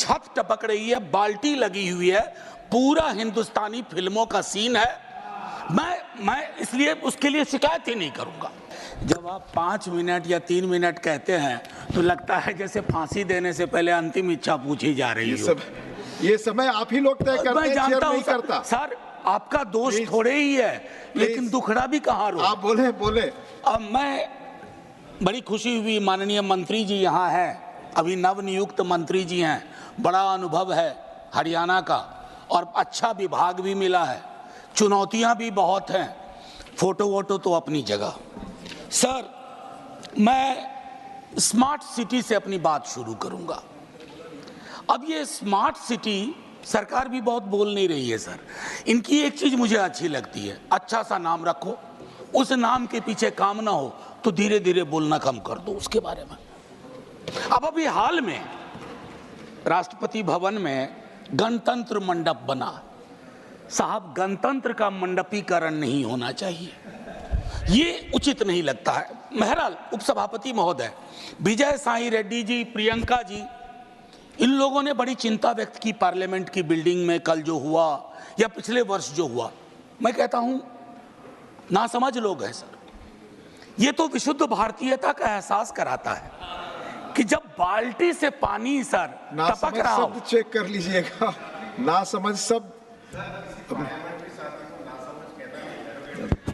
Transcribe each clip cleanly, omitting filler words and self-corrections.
छत टपक रही है, बाल्टी लगी हुई है, पूरा हिंदुस्तानी फिल्मों का सीन है। मैं इसलिए उसके लिए शिकायत ही नहीं करूंगा। जब आप 5 मिनट या 3 मिनट कहते हैं तो लगता है जैसे फांसी देने से पहले अंतिम इच्छा पूछी जा रही है। ये समय आप ही लोग तय करते हैं, मैं जानता हूं करता। सर, आपका दोष थोड़े ही है, लेकिन दुखड़ा भी कहाँ रो। आप बोले। अब मैं बड़ी खुशी हुई, माननीय मंत्री जी यहाँ हैं, अभी नवनियुक्त मंत्री जी हैं, बड़ा अनुभव है हरियाणा का और अच्छा विभाग भी मिला है, चुनौतियां भी बहुत हैं, फोटो वोटो तो अपनी जगह। सर, मैं स्मार्ट सिटी से अपनी बात शुरू करूंगा। अब ये स्मार्ट सिटी सरकार भी बहुत बोल नहीं रही है सर। इनकी एक चीज मुझे अच्छी लगती है, अच्छा सा नाम रखो, उस नाम के पीछे काम ना हो तो धीरे धीरे बोलना कम कर दो उसके बारे में। अब अभी हाल में राष्ट्रपति भवन में गणतंत्र मंडप बना। साहब, गणतंत्र का मंडपीकरण नहीं होना चाहिए, ये उचित नहीं लगता है। बहरहाल उपसभापति महोदय, विजय साई रेड्डी जी, प्रियंका जी, इन लोगों ने बड़ी चिंता व्यक्त की पार्लियामेंट की बिल्डिंग में कल जो हुआ या पिछले वर्ष जो हुआ। मैं कहता हूं नासमझ लोग हैं सर। ये तो विशुद्ध भारतीयता का एहसास कराता है कि जब बाल्टी से पानी सर टपक रहा हो। शब्द चेक कर लीजिएगा, नासमझ शब्द।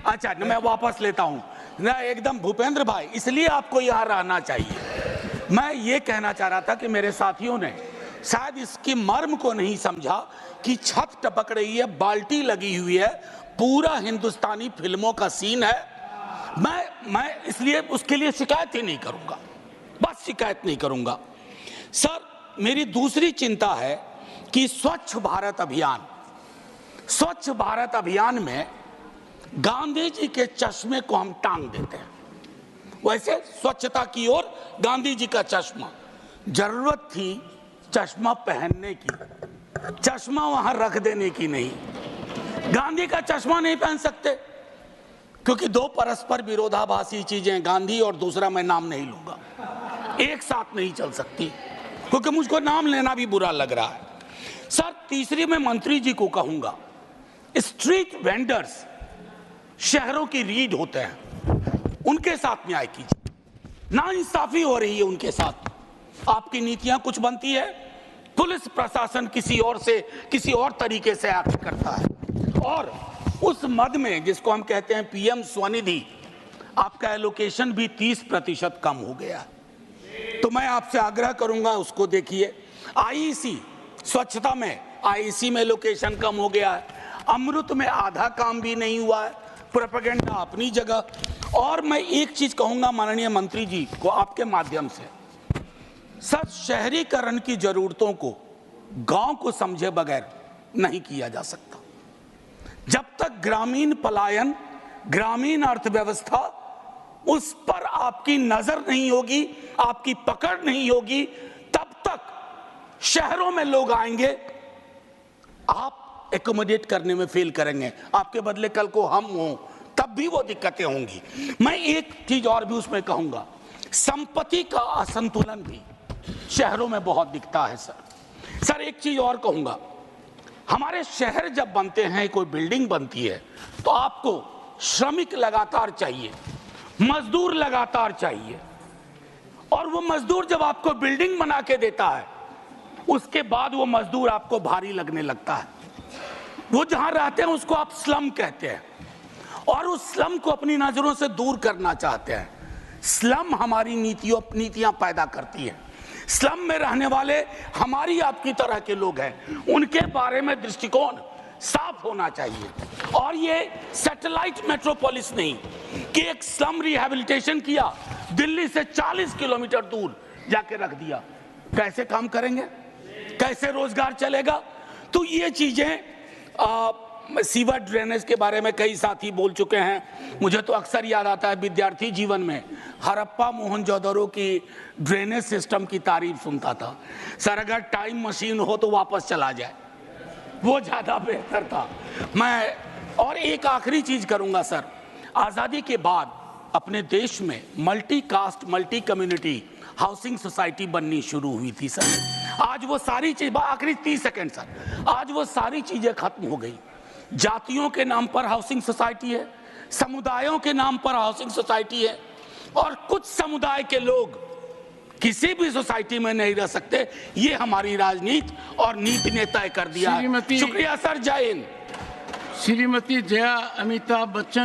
अच्छा, मैं वापस लेता हूं ना, एकदम भूपेंद्र भाई, इसलिए आपको यहां रहना चाहिए। मैं ये कहना चाह रहा था कि मेरे साथियों ने शायद इसकी मर्म को नहीं समझा कि छत टपक रही है, बाल्टी लगी हुई है, पूरा हिंदुस्तानी फिल्मों का सीन है। मैं इसलिए उसके लिए शिकायत ही नहीं करूंगा, बस शिकायत नहीं करूंगा। सर, मेरी दूसरी चिंता है कि स्वच्छ भारत अभियान में गांधी जी के चश्मे को हम टांग देते हैं। वैसे स्वच्छता की ओर गांधी जी का चश्मा, जरूरत थी चश्मा पहनने की, चश्मा वहां रख देने की नहीं। गांधी का चश्मा नहीं पहन सकते क्योंकि दो परस्पर विरोधाभासी चीजें, गांधी और दूसरा मैं नाम नहीं लूंगा, एक साथ नहीं चल सकती, क्योंकि मुझको नाम लेना भी बुरा लग रहा है। सर, तीसरी मैं मंत्री जी को कहूंगा, स्ट्रीट वेंडर्स शहरों की रीढ़ होते हैं, उनके साथ न्याय कीजिए। नाइंसाफी हो रही है उनके साथ। आपकी नीतियां कुछ बनती है, पुलिस प्रशासन किसी और तरीके से एक्ट करता है, और उस मद में जिसको हम कहते हैं पीएम स्वनिधि, आपका एलोकेशन भी 30% कम हो गया। तो मैं आपसे आग्रह करूंगा, उसको देखिए। आईईसी स्वच्छता में, आईईसी में एलोकेशन कम हो गया है। अमृत में आधा काम भी नहीं हुआ है, प्रोपेगेंडा अपनी जगह। और मैं एक चीज कहूंगा माननीय मंत्री जी को आपके माध्यम से, सर, शहरीकरण की जरूरतों को गांव को समझे बगैर नहीं किया जा सकता। जब तक ग्रामीण पलायन, ग्रामीण अर्थव्यवस्था, उस पर आपकी नजर नहीं होगी, आपकी पकड़ नहीं होगी, तब तक शहरों में लोग आएंगे, आप एकोमोडेट करने में फेल करेंगे। आपके बदले कल को हम हों, तब भी वो दिक्कतें होंगी। मैं एक चीज और भी उसमें कहूंगा, संपत्ति का असंतुलन भी शहरों में बहुत दिखता है सर। एक चीज और कहूंगा, हमारे शहर जब बनते हैं, कोई बिल्डिंग बनती है, तो आपको श्रमिक लगातार चाहिए, मजदूर लगातार चाहिए, और वो मजदूर जब आपको बिल्डिंग बना के देता है, उसके बाद वो मजदूर आपको भारी लगने लगता है। वो जहां रहते हैं उसको आप स्लम कहते हैं, और उस स्लम को अपनी नजरों से दूर करना चाहते हैं। स्लम हमारी नीतियां पैदा करती है। स्लम में रहने वाले हमारी आपकी तरह के लोग हैं, उनके बारे में दृष्टिकोण साफ होना चाहिए। और ये सैटेलाइट मेट्रोपोलिस नहीं कि एक स्लम रिहैबिलिटेशन किया, दिल्ली से 40 किलोमीटर दूर जाके रख दिया। कैसे काम करेंगे, कैसे रोजगार चलेगा? तो ये चीजें, सीवर ड्रेनेज के बारे में कई साथी बोल चुके हैं। मुझे तो अक्सर याद आता है विद्यार्थी जीवन में हड़प्पा मोहनजोदड़ो की ड्रेनेज सिस्टम की तारीफ सुनता था। सर, अगर टाइम मशीन हो तो वापस चला जाए, वो ज्यादा बेहतर था। मैं और एक आखिरी चीज करूंगा सर, आजादी के बाद अपने देश में multi caste, multi community housing society बननी शुरू हुई थी सर। आज वो सारी चीज, आखिरी 30 सेकंड सर, आज वो सारी चीजें खत्म हो गई। जातियों के नाम पर हाउसिंग सोसाइटी है, समुदायों के नाम पर हाउसिंग सोसाइटी है, और कुछ समुदाय के लोग किसी भी सोसाइटी में नहीं रह सकते। ये हमारी राजनीति और नीति ने तय कर दिया है। शुक्रिया सर, जय हिंद। श्रीमती जया अमिताभ बच्चन।